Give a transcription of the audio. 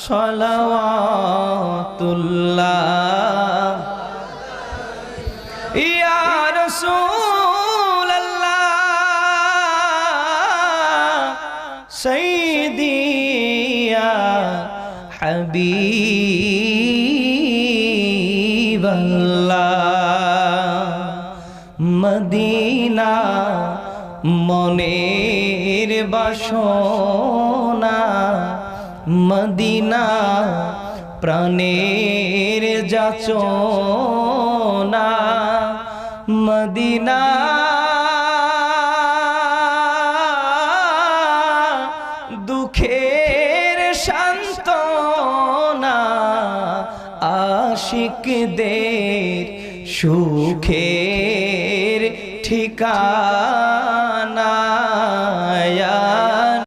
সালাওয়াতুল্লাহ ইয়া রাসূলাল্লাহ সাইয়্যিদি ইয়া হাবিবাল্লাহ Medina মনের বাসনা Medina প্রাণের যাচনা মদিনা দুঃখের সান্ত্বনা আশিকদের সুখের ঠিকানা